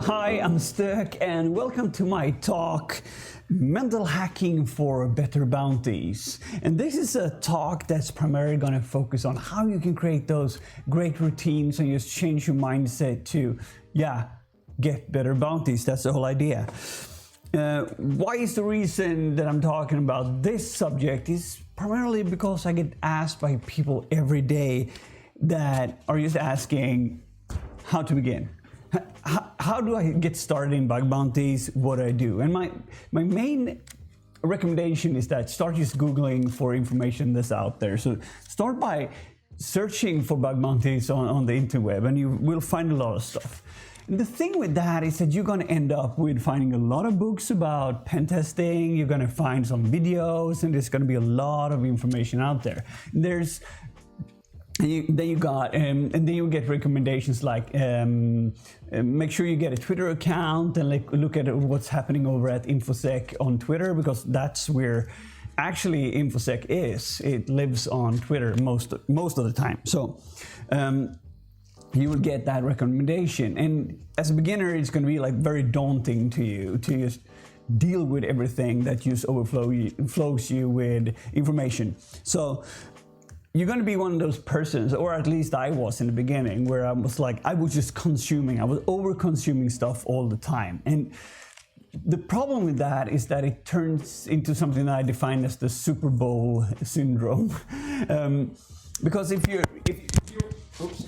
Hi, I'm STÖK and welcome to my talk, Mental Hacking for Better Bounties. And this is a talk that's primarily going to focus on how you can create those great routines and just change your mindset to, get better bounties. That's the whole idea. Why is the reason that I'm talking about this subject is primarily because I get asked by people every day that are just asking how to begin. How do I get started in bug bounties? What do I do? And my main recommendation is that start just Googling for information that's out there. So start by searching for bug bounties on the interweb and you will find a lot of stuff. And the thing with that is that you're going to end up with finding a lot of books about pen testing. You're going to find some videos and there's going to be a lot of information out there. Then you get recommendations like make sure you get a Twitter account and look at what's happening over at InfoSec on Twitter, because that's where actually InfoSec is. It lives on Twitter most of the time. So you will get that recommendation. And as a beginner, it's going to be like very daunting to you to just deal with everything that just flows you with information. So you're going to be one of those persons, or at least I was in the beginning, where I was just consuming. I was over-consuming stuff all the time. And the problem with that is that it turns into something that I define as the Super Bowl syndrome. Because if you're oops.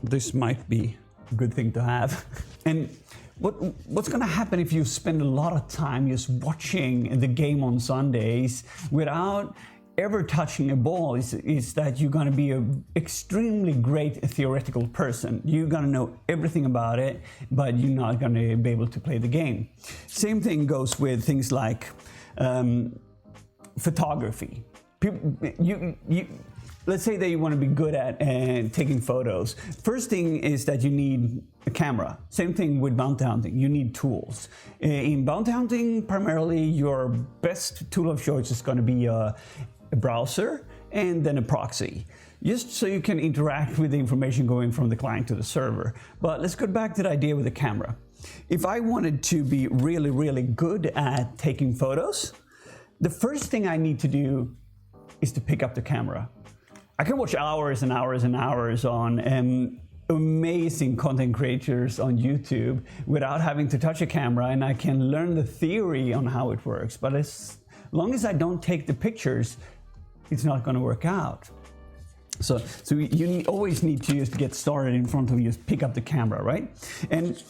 This might be a good thing to have. And what's going to happen if you spend a lot of time just watching the game on Sundays without ever touching a ball is that you're going to be an extremely great theoretical person. You're going to know everything about it, but you're not going to be able to play the game. Same thing goes with things like photography. Let's say that you want to be good at taking photos. First thing is that you need a camera. Same thing with bounty hunting. You need tools. In bounty hunting, primarily your best tool of choice is going to be a browser and then a proxy, just so you can interact with the information going from the client to the server. But let's go back to the idea with the camera. If I wanted to be really, really good at taking photos, the first thing I need to do is to pick up the camera. I can watch hours and hours and hours on amazing content creators on YouTube without having to touch a camera, and I can learn the theory on how it works. But as long as I don't take the pictures, it's not going to work out. So you always need to just get started in front of you, just pick up the camera, right? And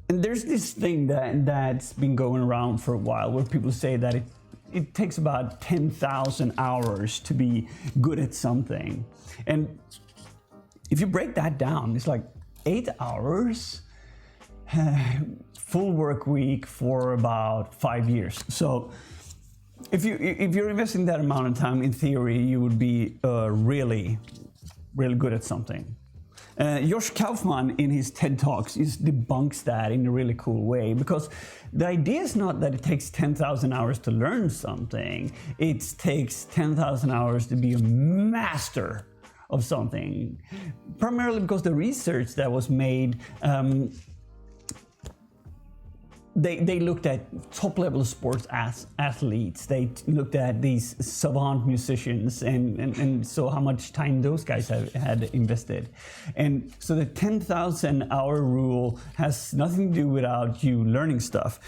there's this thing that's been going around for a while where people say that it takes about 10,000 hours to be good at something. And if you break that down, it's like 8 hours, full work week for about 5 years. So if you're investing that amount of time, in theory, you would be really, really good at something. Kaufman in his TED Talks just debunks that in a really cool way, because the idea is not that it takes 10,000 hours to learn something. It takes 10,000 hours to be a master of something, primarily because the research that was made, they looked at top-level sports athletes. They looked at these savant musicians and saw how much time those guys had invested. And so the 10,000-hour rule has nothing to do without you learning stuff.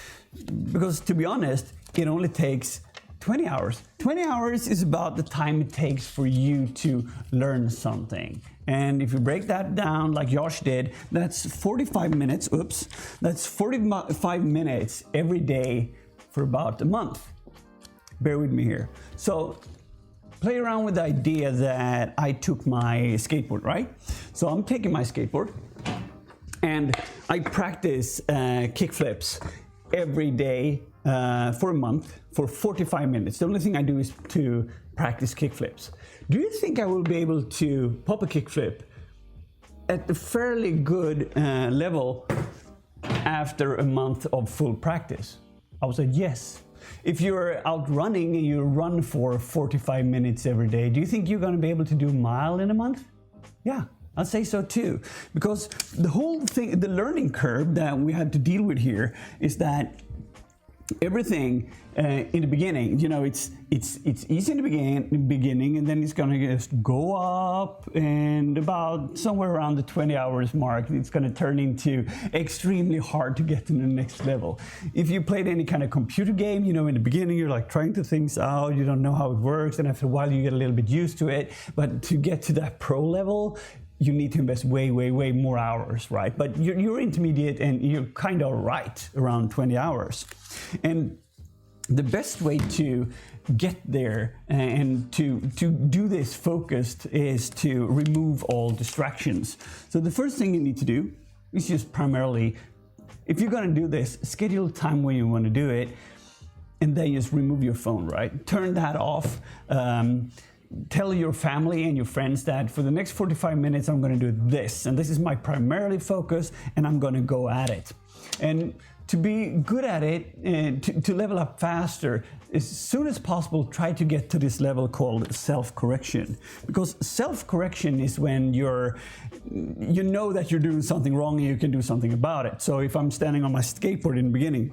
Because to be honest, it only takes 20 hours. 20 hours is about the time it takes for you to learn something. And if you break that down like Josh did, that's 45 minutes, that's 45 minutes every day for about a month. Bear with me here. So play around with the idea that I took my skateboard, right? So I'm taking my skateboard and I practice kickflips every day for a month for 45 minutes. The only thing I do is to practice kickflips. Do you think I will be able to pop a kickflip at a fairly good level after a month of full practice? I would say yes. If you're out running and you run for 45 minutes every day, do you think you're going to be able to do a mile in a month? Yeah, I'd say so too. Because the whole thing, the learning curve that we had to deal with here is that everything in the beginning, you know, it's easy in the beginning, and then it's gonna just go up, and about somewhere around the 20 hours mark, it's gonna turn into extremely hard to get to the next level. If you played any kind of computer game, you know, in the beginning you're like trying to things out, you don't know how it works, and after a while you get a little bit used to it. But to get to that pro level, you need to invest way more hours, right? But you're intermediate and you're kind of right around 20 hours. And the best way to get there and to do this focused is to remove all distractions. So the first thing you need to do is just primarily, if you're gonna do this, schedule time when you wanna do it, and then just remove your phone, right? Turn that off. Tell your family and your friends that for the next 45 minutes I'm going to do this, and this is my primarily focus, and I'm going to go at it. And to be good at it and to level up faster, as soon as possible, try to get to this level called self-correction. Because self-correction is when you know that you're doing something wrong and you can do something about it. So if I'm standing on my skateboard in the beginning,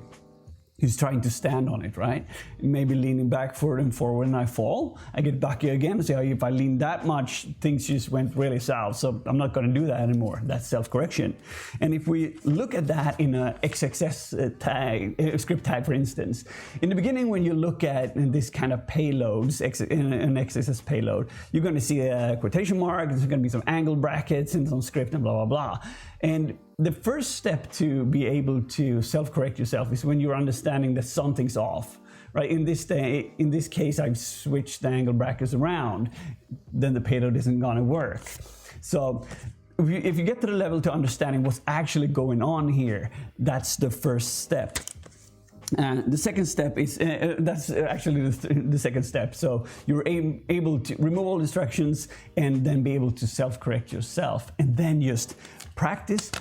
he's trying to stand on it, right? Maybe leaning back forward and forward, and I fall. I get back again and say, oh, if I lean that much, things just went really south, so I'm not gonna do that anymore. That's self-correction. And if we look at that in a XXS tag, script tag, for instance, in the beginning when you look at this kind of payloads, an XXS payload, you're gonna see a quotation mark, there's gonna be some angle brackets and some script and blah, blah, blah. And the first step to be able to self-correct yourself is when you're understanding that something's off, right? In this case, I've switched the angle brackets around, then the payload isn't gonna work. So if you get to the level to understanding what's actually going on here, that's the first step. The second step is, that's actually the second step. So you're able to remove all distractions and then be able to self-correct yourself, and then just practice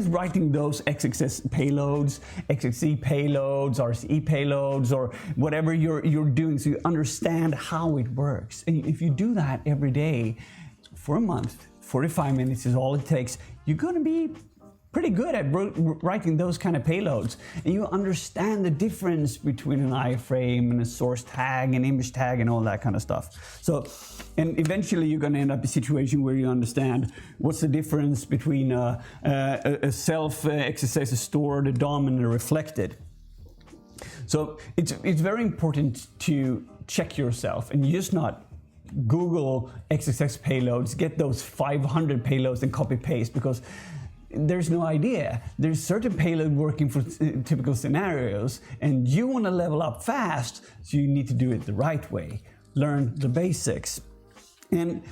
writing those XXS payloads, XXE payloads, RCE payloads, or whatever you're doing, so you understand how it works. And if you do that every day for a month, 45 minutes is all it takes, you're going to be pretty good at writing those kind of payloads, and you understand the difference between an iframe and a source tag and image tag and all that kind of stuff. So, and eventually you're going to end up in a situation where you understand what's the difference between a self XSS stored, a DOM, and a reflected. So it's very important to check yourself and just not Google XSS payloads, get those 500 payloads and copy paste, because there's no idea. There's certain payload working for typical scenarios, and you want to level up fast, so you need to do it the right way. Learn the basics. And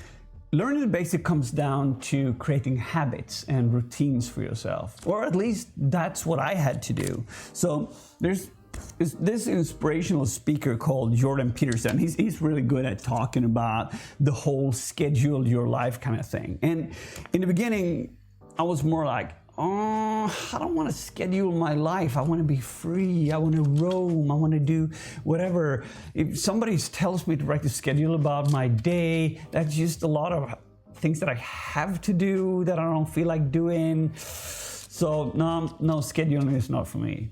learning the basics comes down to creating habits and routines for yourself, or at least that's what I had to do. So there's this inspirational speaker called Jordan Peterson. He's really good at talking about the whole schedule your life kind of thing. And in the beginning, I was more like, oh, I don't want to schedule my life. I want to be free. I want to roam. I want to do whatever. If somebody tells me to write a schedule about my day, that's just a lot of things that I have to do that I don't feel like doing. So no, scheduling is not for me.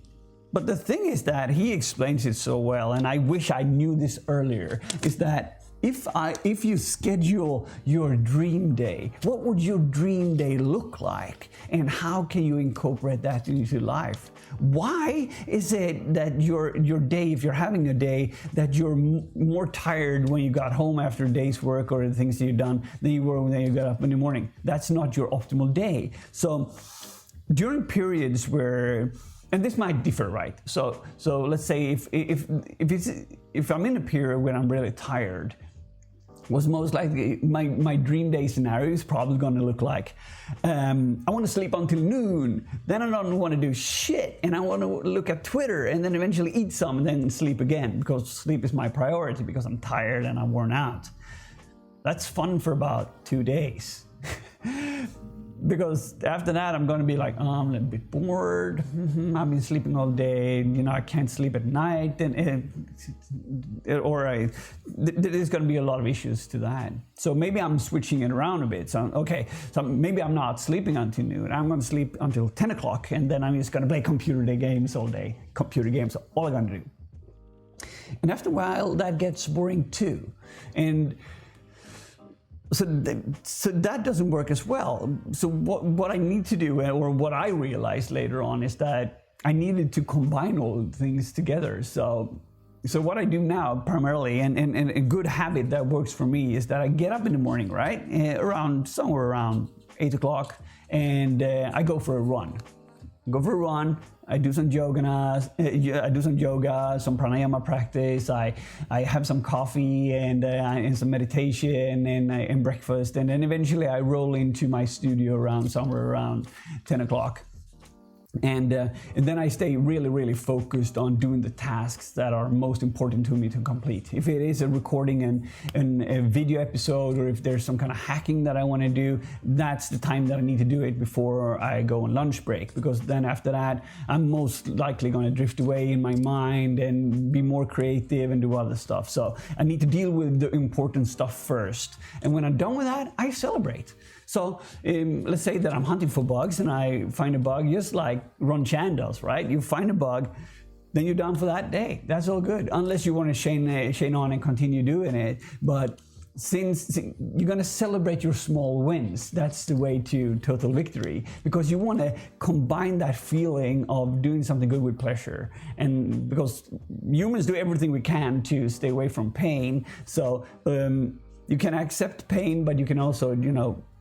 But the thing is that he explains it so well, and I wish I knew this earlier, is that if you schedule your dream day, what would your dream day look like? And how can you incorporate that into life? Why is it that your day, if you're having a day, that you're more tired when you got home after a day's work or the things that you've done than you were when you got up in the morning? That's not your optimal day. So during periods where, and this might differ, right? So let's say if I'm in a period when I'm really tired, was most likely my dream day scenario is probably going to look like, I want to sleep until noon, then I don't want to do shit, and I want to look at Twitter, and then eventually eat some, and then sleep again, because sleep is my priority, because I'm tired and I'm worn out. That's fun for about 2 days. because after that I'm going to be like, oh, I'm a little bit bored. I've been sleeping all day. I can't sleep at night, there's going to be a lot of issues to that. So maybe I'm switching it around a bit. So maybe I'm not sleeping until noon. I'm going to sleep until 10 o'clock, and then I'm just going to play computer games all day. Computer games are all I'm going to do. And after a while, that gets boring too. And so that doesn't work as well. So what I need to do, or what I realized later on, is that I needed to combine all the things together. So what I do now primarily, and a good habit that works for me, is that I get up in the morning, right, somewhere around 8 o'clock, and I go for a run. I do some yoga, some pranayama practice. I have some coffee and some meditation and breakfast, and then eventually I roll into my studio somewhere around 10 o'clock. And then I stay really, really focused on doing the tasks that are most important to me to complete. If it is a recording and a video episode, or if there's some kind of hacking that I want to do, that's the time that I need to do it before I go on lunch break. Because then after that, I'm most likely going to drift away in my mind and be more creative and do other stuff. So I need to deal with the important stuff first. And when I'm done with that, I celebrate. So let's say that I'm hunting for bugs and I find a bug, just like Ron Chan does, right? You find a bug, then you're done for that day. That's all good, unless you want to chain on and continue doing it. But since you're going to celebrate your small wins, that's the way to total victory, because you want to combine that feeling of doing something good with pleasure. And because humans do everything we can to stay away from pain, so you can accept pain, but you can also,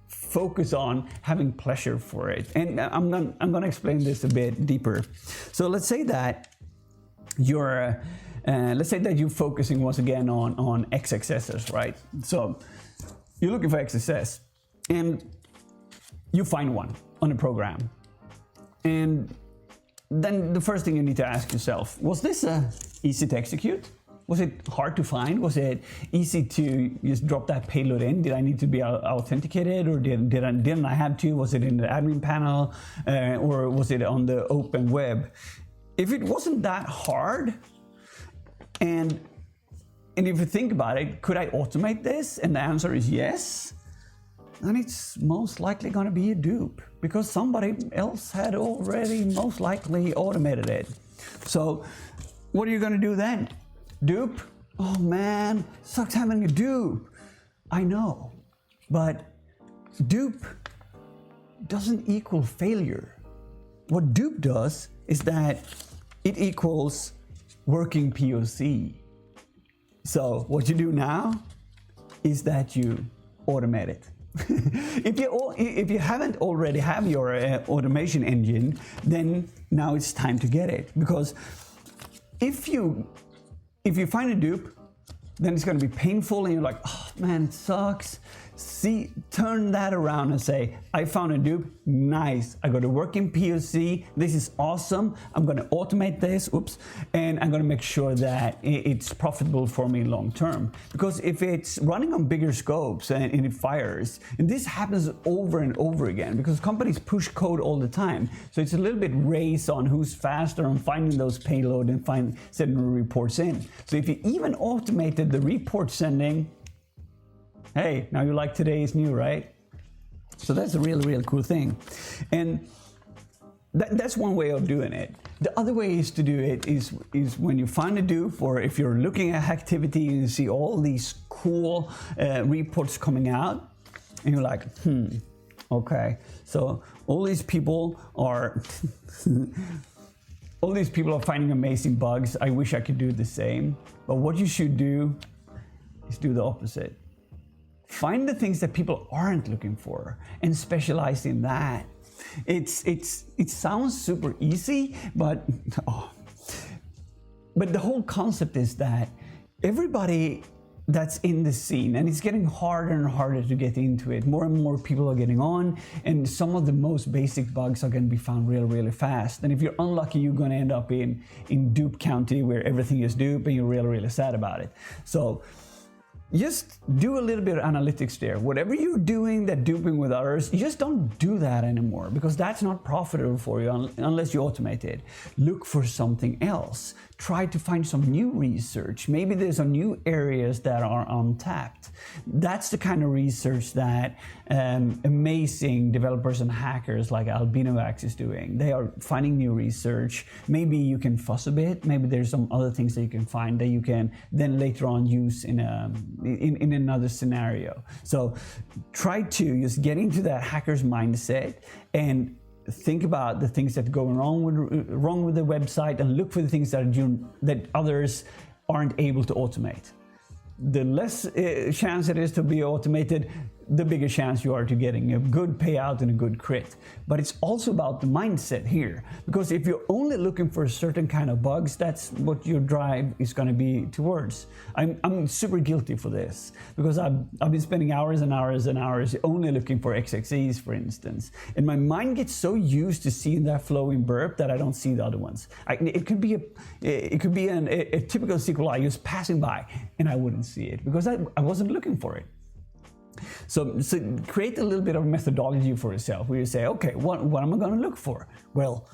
focus on having pleasure for it. And I'm going to explain this a bit deeper. So let's say that you're focusing once again on XXSs, right? So you're looking for XXS, and you find one on a program. And then the first thing you need to ask yourself, was this easy to execute? Was it hard to find? Was it easy to just drop that payload in? Did I need to be authenticated, or didn't I have to? Was it in the admin panel, or was it on the open web? If it wasn't that hard, and if you think about it, could I automate this? And the answer is yes. Then it's most likely going to be a dupe, because somebody else had already most likely automated it. So what are you going to do then? Dupe? Oh man, sucks having a dupe. I know, but dupe doesn't equal failure. What dupe does is that it equals working POC. So what you do now is that you automate it. If you haven't already have your automation engine, then now it's time to get it, because if you find a dupe, then it's going to be painful, and you're like, oh man, it sucks. Turn that around and say, I found a dupe, nice. I got a working POC, this is awesome. I'm going to automate this, and I'm going to make sure that it's profitable for me long term. Because if it's running on bigger scopes and it fires, and this happens over and over again, because companies push code all the time. So it's a little bit race on who's faster on finding those payload and sending the reports in. So if you even automated the report sending, hey, now you like today's new, right? So that's a really, really cool thing. And that's one way of doing it. The other way is to do it is when you find a dupe, or if you're looking at activity and you see all these cool reports coming out, and you're like, okay, so all these people are finding amazing bugs. I wish I could do the same. But what you should do is do the opposite. Find the things that people aren't looking for and specialize in that. It sounds super easy, but the whole concept is that everybody that's in the scene, and it's getting harder and harder to get into it. More and more people are getting on, and some of the most basic bugs are going to be found really, really fast. And if you're unlucky, you're going to end up in dupe county, where everything is dupe and you're really, really sad about it. So just do a little bit of analytics there. Whatever you're doing, that duping with others, you just don't do that anymore, because that's not profitable for you unless you automate it. Look for something else. Try to find some new research. Maybe there's some new areas that are untapped. That's the kind of research that amazing developers and hackers like Albinovax is doing. They are finding new research. Maybe you can fuss a bit. Maybe there's some other things that you can find that you can then later on use in another scenario. So try to just get into that hacker's mindset and think about the things that go wrong with the website, and look for the things that others aren't able to automate. The less chance it is to be automated, the bigger chance you are to getting a good payout and a good crit. But it's also about the mindset here, because if you're only looking for a certain kind of bugs, that's what your drive is going to be towards. I'm super guilty for this, because I've been spending hours and hours and hours only looking for XXEs, for instance, and my mind gets so used to seeing that flowing burp that I don't see the other ones. It could be a typical SQLi just passing by, and I wouldn't see it because I wasn't looking for it. So create a little bit of methodology for yourself, where you say, okay, what am I going to look for? Well,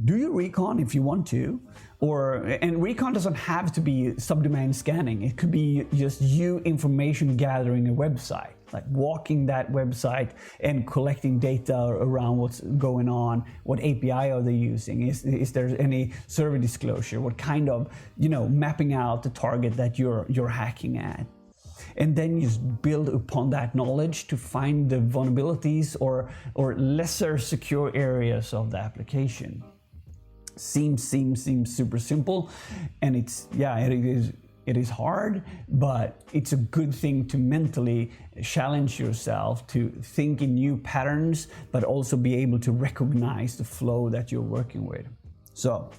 do your recon if you want to, and recon doesn't have to be subdomain scanning. It could be just you information gathering a website, like walking that website and collecting data around what's going on. What API are they using? Is there any server disclosure? What kind of, mapping out the target that you're hacking at? And then you build upon that knowledge to find the vulnerabilities or lesser secure areas of the application. Seems super simple, and it is hard, but it's a good thing to mentally challenge yourself to think in new patterns, but also be able to recognize the flow that you're working with. So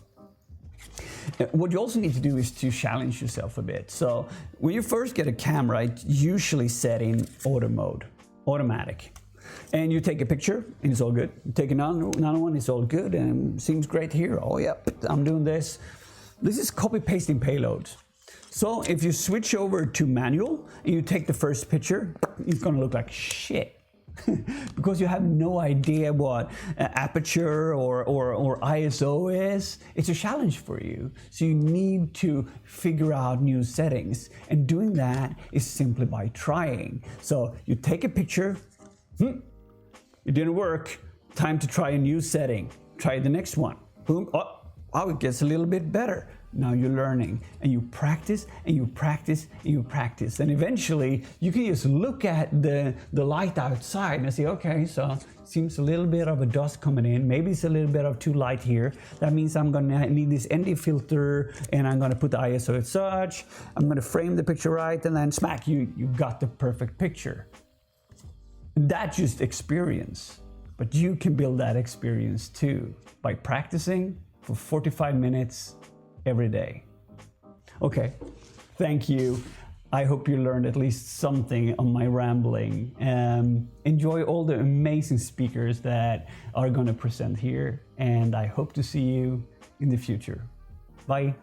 what you also need to do is to challenge yourself a bit. So when you first get a camera, it's usually set in auto mode, automatic. And you take a picture and it's all good. You take another one, it's all good, and seems great here. Oh yeah, I'm doing this. This is copy pasting payloads. So if you switch over to manual and you take the first picture, it's gonna look like shit. Because you have no idea what aperture or ISO is. It's a challenge for you. So you need to figure out new settings. And doing that is simply by trying. So you take a picture, it didn't work, time to try a new setting. Try the next one. Boom, oh, it gets a little bit better. Now you're learning, and you practice and you practice and you practice, and eventually you can just look at the light outside and say, okay, so seems a little bit of a dust coming in, maybe it's a little bit of too light here. That means I'm gonna need this ND filter, and I'm gonna put the ISO as such. I'm gonna frame the picture right, and then smack, you got the perfect picture. That's just experience, but you can build that experience too by practicing for 45 minutes every day. Okay, thank you. I hope you learned at least something on my rambling. Enjoy all the amazing speakers that are going to present here, and I hope to see you in the future. Bye.